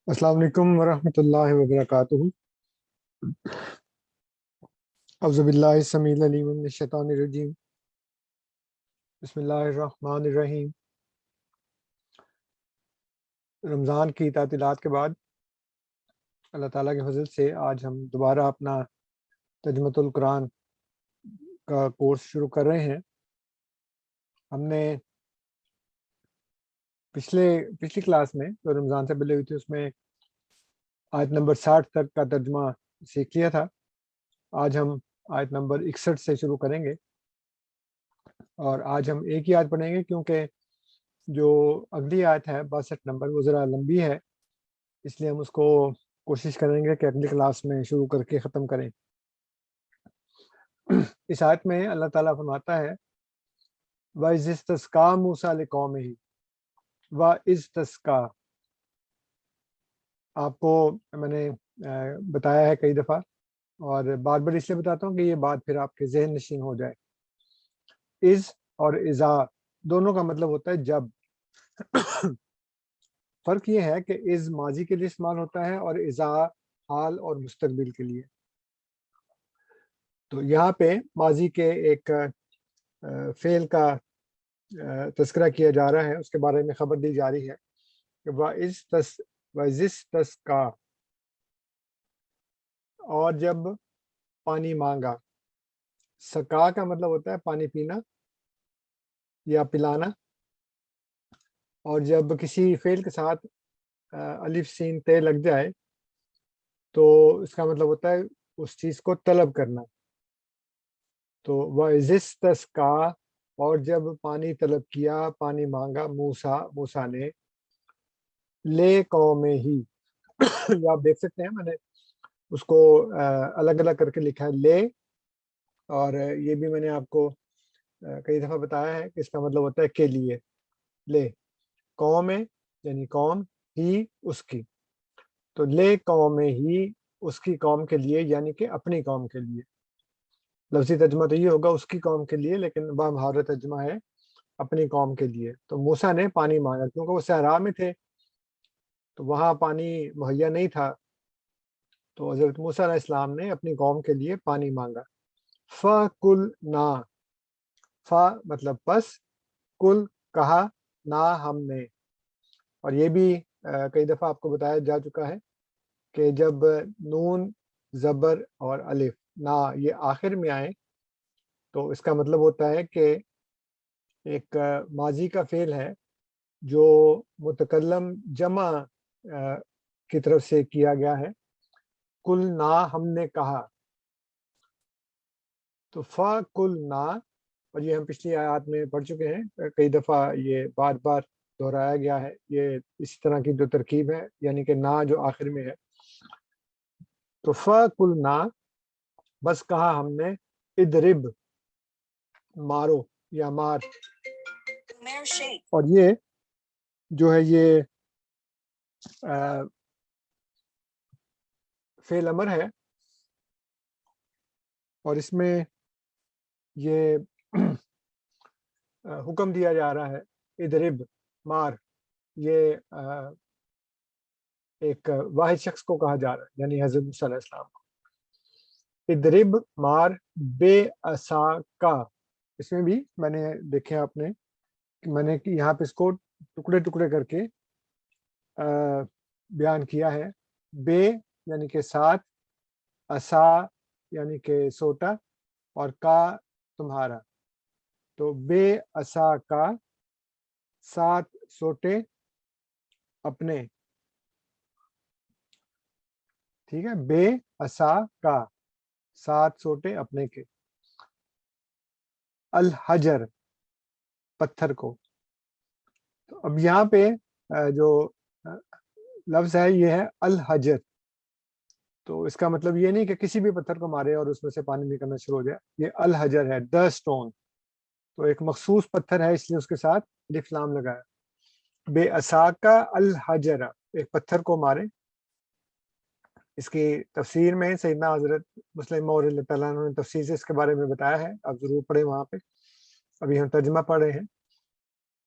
अस्सलाम वालेकुम वरहमतुल्लाहि वबरकातुहू। औज़ु बिल्लाहि समील अलीम मिनश शैतानिर रजीम। बिस्मिल्लाहिर रहमानिर रहीम। रमज़ान की तातीलात के बाद अल्लाह ताला के फजल से आज हम दोबारा अपना तर्जुमतुल कुरान का कोर्स शुरू कर रहे हैं। हमने पिछली क्लास में जो रमज़ान से पहले हुई थी उसमें आयत नंबर 60 तक का तर्जुमा सीख लिया था। आज हम आयत नंबर 61 से शुरू करेंगे और आज हम एक ही आयत पढ़ेंगे क्योंकि जो अगली आयत है 62 नंबर वो ज़रा लंबी है, इसलिए हम उसको कोशिश करेंगे कि अगली क्लास में शुरू करके ख़त्म करें। इस आयत में अल्लाह ताला फरमाता है व इज़ इस्तस्का मूसा लिकौमिही। व इज़ तस्का आपको मैंने बताया है कई दफ़ा और बार बार इसलिए बताता हूँ कि ये बात फिर आपके ज़हन नशीन हो जाए। इज़ और इज़ा दोनों का मतलब होता है जब। फ़र्क ये है कि इज़ माजी के लिए इस्तेमाल होता है और इज़ा हाल और मुस्तकबिल के लिए। तो यहाँ पे माजी के एक फ़ेल का तज़किरा किया जा रहा है, उसके बारे में खबर दी जा रही है कि वइज़ तस्का, और जब पानी मांगा। सका का मतलब होता है पानी पीना या पिलाना, और जब किसी फ़ेल के साथ अलिफ सीन ते लग जाए तो इसका मतलब होता है उस चीज़ को तलब करना। तो वइज़ तस्का, और जब पानी तलब किया, पानी मांगा मूसा ने ले कौमे ही। ये आप देख सकते हैं, मैंने उसको अलग अलग करके लिखा है ले, और ये भी मैंने आपको कई दफ़ा बताया है कि इसका मतलब होता है के लिए। ले कौम है यानी कौम, ही उसकी, तो ले कौम ही उसकी कौम के लिए, यानी कि अपनी कौम के लिए। लफ्ज़ी तर्जुमा तो ये होगा उसकी कौम के लिए, लेकिन बामुहावरा तर्जुमा है अपनी कौम के लिए। तो मूसा ने पानी मांगा क्योंकि वो सहरा में थे, तो वहाँ पानी मुहैया नहीं था, तो हज़रत मूसा अलैहिस्सलाम ने अपनी कौम के लिए पानी मांगा। फ़कुल ना, फ़ा मतलब बस, कुल कहा, ना हमने। और ये भी कई दफ़ा आपको बताया जा चुका है कि जब नून ज़बर और अलिफ ना ये आखिर में आए तो इसका मतलब होता है कि एक माजी का फ़ेल है जो मुतकल्लम जमा की तरफ से किया गया है। कुल ना हमने कहा, तो फ़कुल ना, और ये हम पिछली आयत में पढ़ चुके हैं, कई दफ़ा ये बार-बार दोहराया गया है। ये इसी तरह की जो तरकीब है, यानी कि ना जो आखिर में है। तो फ़कुल ना, बस कहा हमने, इदरिब मारो या मार। और ये जो है ये फ़ेल अमर है, और इसमें ये हुक्म दिया जा रहा है इदरिब मार। ये एक वाहिद शख्स को कहा जा रहा है, यानी हज़रत मूसा अलैहिस्सलाम को। इदरिब मार बेअसा का, इसमें भी मैंने देखे आपने कि मैंने कि यहाँ पे इसको टुकड़े टुकड़े करके बयान किया है। बे यानी कि साथ, असा यानी कि सोटा, और का तुम्हारा। तो बे असा का, सात सोटे अपने। ठीक है, बे असा का, सात सोटे अपने के। अल हजर पत्थर को। तो अब यहाँ पे जो लफ्ज़ है ये है अल हजर। तो इसका मतलब ये नहीं कि किसी भी पत्थर को मारे और उसमें से पानी निकलना शुरू हो जाए। ये अल हजर है, द स्टोन। तो एक मखसूस पत्थर है, इसलिए उसके साथ अलिफ लाम लगाया। बेअसाका अल हजरा, एक पत्थर को मारे। इसकी तफसीर में सैयदना हज़रत मुस्लिम मौद रज़ियल्लाहु अन्हु ने तफसीर से इसके बारे में बताया है, आप ज़रूर पढ़ें वहाँ पे। अभी हम तर्जुमा पढ़ रहे हैं।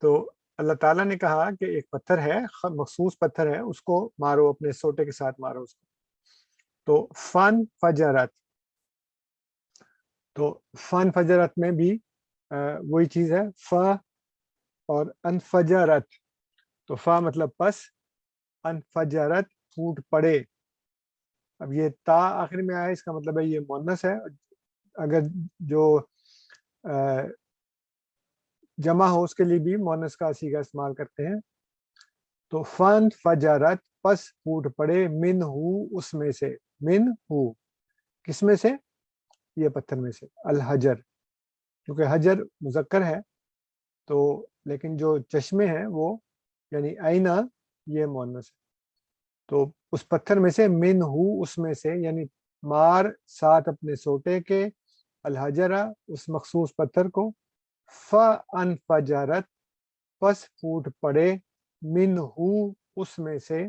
तो اللہ تعالیٰ نے کہا کہ ایک پتھر ہے، مخصوص پتھر ہے، اس کو مارو، اپنے سوٹے کے ساتھ مارو اس کو. تو فن فجرت، تو فن فجرت میں بھی وہی چیز ہے، ف اور انفجرت. تو فا مطلب پس، انفجرت پھوٹ پڑے. اب یہ تا آخر میں آیا، اس کا مطلب ہے یہ مؤنث ہے. اگر جو جمع ہو اس کے لیے بھی مؤنث کا صیغہ استعمال کرتے ہیں. تو فن فجرت پس پھوٹ پڑے، من ہو اس میں سے، من ہو کس میں سے؟ یہ پتھر میں سے، الحجر. کیونکہ حجر مذکر ہے تو، لیکن جو چشمے ہیں وہ یعنی آئینہ یہ مؤنث ہے. تو اس پتھر میں سے، من ہو اس میں سے، یعنی مار ساتھ اپنے سوٹے کے، الحجرہ اس مخصوص پتھر کو، فانفجرت پس پھوٹ پڑے، من ہو اس میں سے.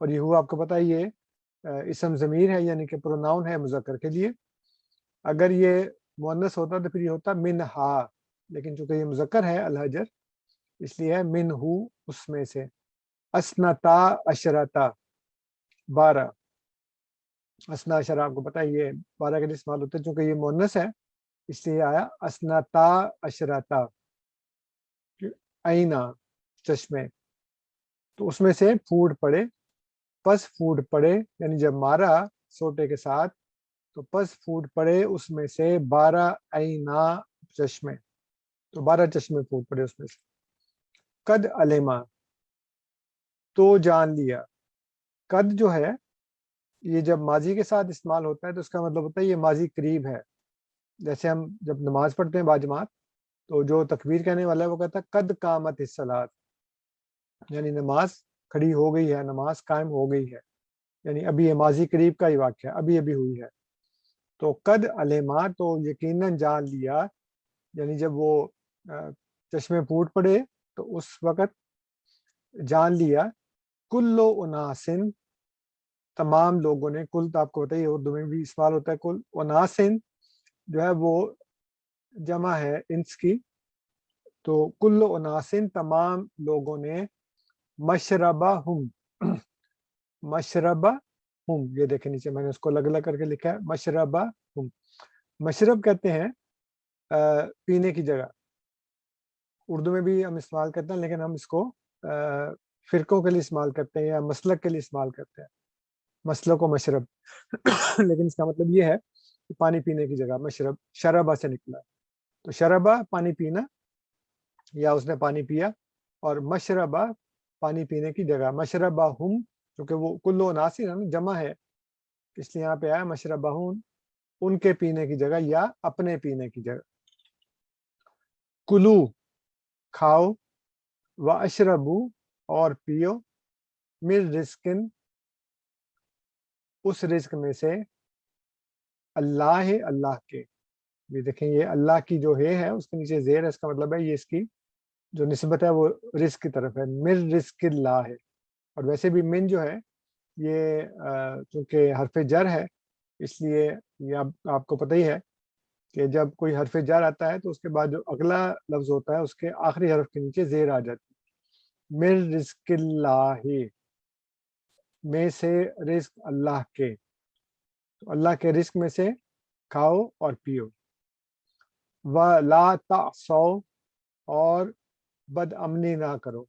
اور یہ ہو آپ کو پتہ ہے یہ اسم ضمیر ہے، یعنی کہ پروناؤن ہے مذکر کے لیے. اگر یہ مؤنث ہوتا تو پھر یہ ہوتا منہا، لیکن چونکہ یہ مذکر ہے الحجر، اس لیے ہے من ہو اس میں سے. اسنتا عشرتا 12. اسنا عشرہ آپ کو پتہ ہے یہ 12 کے لیے استعمال ہوتا ہے، چونکہ یہ مؤنث ہے اس لیے آیا اسنتا عشرتا، آئینہ چشمے. تو اس میں سے پھوٹ پڑے، پس پھوٹ پڑے، یعنی جب مارا سوٹے کے ساتھ تو پس پھوٹ پڑے اس میں سے 12 آئینہ چشمے. تو 12 چشمے پھوٹ پڑے اس میں سے. قد علما تو جان لیا. قد جو ہے یہ جب ماضی کے ساتھ استعمال ہوتا ہے تو اس کا مطلب ہوتا ہے یہ ماضی قریب ہے. جیسے ہم جب نماز پڑھتے ہیں باجماعت، تو جو تکبیر کہنے والا ہے وہ کہتا ہے قد قامت الصلاۃ، یعنی نماز کھڑی ہو گئی ہے، نماز قائم ہو گئی ہے، یعنی ابھی یہ ماضی قریب کا ہی واقعہ ابھی ابھی ہوئی ہے. تو قد علما تو یقیناً جان لیا، یعنی جب وہ چشمے پھوٹ پڑے تو اس وقت جان لیا. کلو اناسن تمام لوگوں نے، کل تو آپ کو بتائیے اردو میں بھی استعمال ہوتا ہے کل، اناسن جو ہے وہ جمع ہے انس کی. تو کل اناسن تمام لوگوں نے، مشربہ ہم مشربہ ہم، یہ دیکھیں نیچے میں نے اس کو الگ الگ کر کے لکھا ہے، مشربہ ہم. مشرب کہتے ہیں پینے کی جگہ، اردو میں بھی ہم استعمال کرتے ہیں، لیکن ہم اس کو فرقوں کے لیے استعمال کرتے ہیں یا مسلک کے لیے استعمال کرتے ہیں، مسلک و مشرب. لیکن اس کا مطلب یہ ہے کہ پانی پینے کی جگہ. مشرب شربہ سے نکلا، تو شربہ پانی پینا یا اس نے پانی پیا، اور مشربہ پانی پینے کی جگہ. مشربہ ہم کیونکہ وہ کلو ناصر ہے، جمع ہے، اس لیے یہاں پہ آیا مشربہ ہم، ان کے پینے کی جگہ یا اپنے پینے کی جگہ. کلو کھاؤ، و اشربو اور پیو، من رزقن اس رزق میں سے، اللہ اللہ کے. یہ دیکھیں یہ اللہ کی جو ہے اس کے نیچے زیر ہے، اس کا مطلب ہے یہ اس کی جو نسبت ہے وہ رزق کی طرف ہے، من رزق اللہ ہے. اور ویسے بھی من جو ہے یہ چونکہ حرف جر ہے، اس لیے یہ آپ کو پتہ ہی ہے کہ جب کوئی حرف جر آتا ہے تو اس کے بعد جو اگلا لفظ ہوتا ہے اس کے آخری حرف کے نیچے زیر آ جاتی ہے. من رزق اللہ، میں سے رزق اللہ کے، تو اللہ کے رزق میں سے کھاؤ اور پیو. وَلَا تَعْصَوْا اور بد امنی نہ کرو.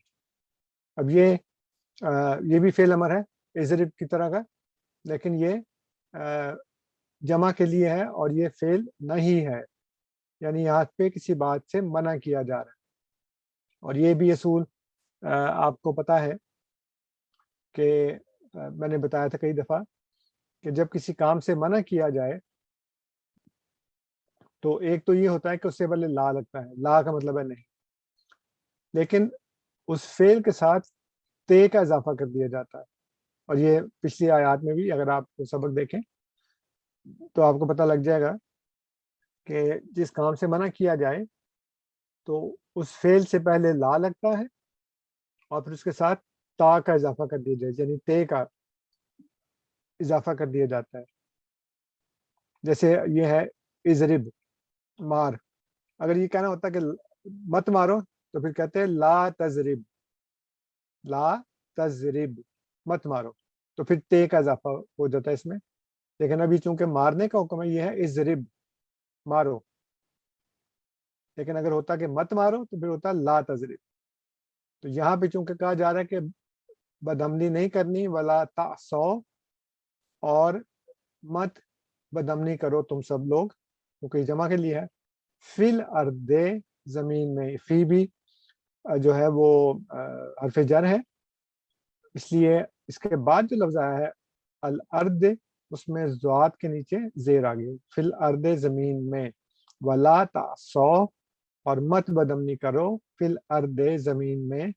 اب یہ بھی فعل امر ہے اضرب کی طرح کا، لیکن یہ جمع کے لیے ہے اور یہ فعل نہیں ہے، یعنی یہاں پہ کسی بات سے منع کیا جا رہا ہے. اور یہ بھی اصول آپ کو پتہ ہے کہ میں نے بتایا تھا کئی دفعہ کہ جب کسی کام سے منع کیا جائے تو ایک تو یہ ہوتا ہے کہ اس سے پہلے لا لگتا ہے، لا کا مطلب ہے نہیں، لیکن اس فعل کے ساتھ تے کا اضافہ کر دیا جاتا ہے. اور یہ پچھلی آیات میں بھی اگر آپ سبق دیکھیں تو آپ کو پتہ لگ جائے گا کہ جس کام سے منع کیا جائے تو اس فعل سے پہلے لا لگتا ہے اور پھر اس کے ساتھ تا کا اضافہ کر دیا جائے، یعنی تے کا اضافہ کر دیا جاتا ہے. جیسے یہ ہے اضرب، مار. اگر یہ کہنا ہوتا کہ مت مارو तो फिर कहते हैं ला तजरिब, ला तजरिब, मत मारो, तो फिर ते का इजाफा हो जाता है इसमें। लेकिन अभी चूंकि मारने का हुक्म है, ये है इजरिब, मारो। लेकिन अगर होता कि मत मारो तो फिर होता ला तजरिब। तो यहाँ पे चूंकि कहा जा रहा है कि बदअमनी नहीं करनी, वला तासौ, और मत बदअमनी करो तुम सब लोग, क्योंकि जमा के लिए है। फिल अर्दे, जमीन में, फी भी जो है वो हरफ जर है, इसलिए इसके बाद जो लफ्ज आया है अल अर्द, उसमें ज़ात के नीचे जेर आ गई, फिल अर्दे, जमीन में, वला तासौ, और मत बदअमनी करो, फिल अर्दे, जमीन में,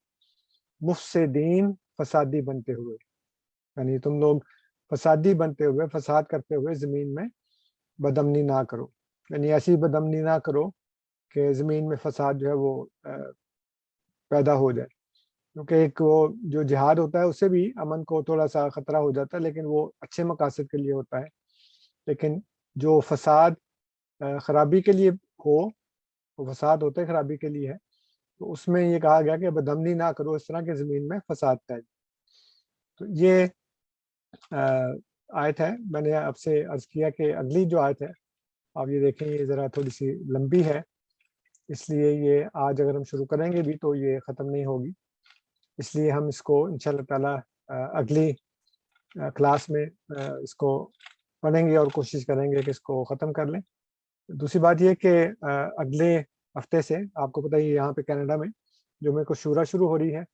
मुफसिदीन, फसादी बनते हुए, यानी तुम लोग फसादी बनते हुए, फसाद करते हुए ज़मीन में बदअमनी ना करो, यानी ऐसी बदअमनी ना करो कि ज़मीन में फसाद जो है वो पैदा हो जाए। क्योंकि एक वो जो जिहाद होता है उससे भी अमन को थोड़ा सा ख़तरा हो जाता है, लेकिन वो अच्छे मकासद के लिए होता है। लेकिन जो फसाद ख़राबी के लिए हो, वो फसाद होता है ख़राबी के लिए है, तो उसमें ये कहा गया कि बदअमनी ना करो इस तरह के ज़मीन में फसाद फैले। तो ये आयत है। मैंने आपसे अर्ज़ किया कि अगली जो आयत है, आप ये देखें, ये ज़रा थोड़ी सी लंबी है, इसलिए ये आज अगर हम शुरू करेंगे भी तो ये ख़त्म नहीं होगी, इसलिए हम इसको इंशाअल्लाह ताला अगली क्लास में इसको पढ़ेंगे और कोशिश करेंगे कि इसको ख़त्म कर लें। दूसरी बात ये कि अगले हफ्ते से आपको पता ही है यहाँ पे कनाडा में जो मेरे को शूरा शुरू हो रही है,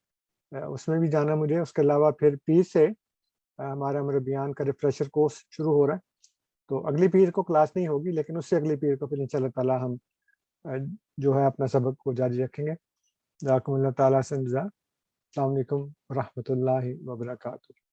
उसमें भी जाना मुझे। उसके अलावा फिर पीर से हमारा मुरब्बियान का रिफ्रेशर कोर्स शुरू हो रहा है, तो अगली पीर को क्लास नहीं होगी, लेकिन उससे अगली पीर को फिर इंशाअल्लाह ताला हम जो है अपना सबक को जारी रखेंगे। जज़ाकुमुल्लाह ताला से इंतज़ार। अस्सलाम वालेकुम व रहमतुल्लाहि व बरकातुहू।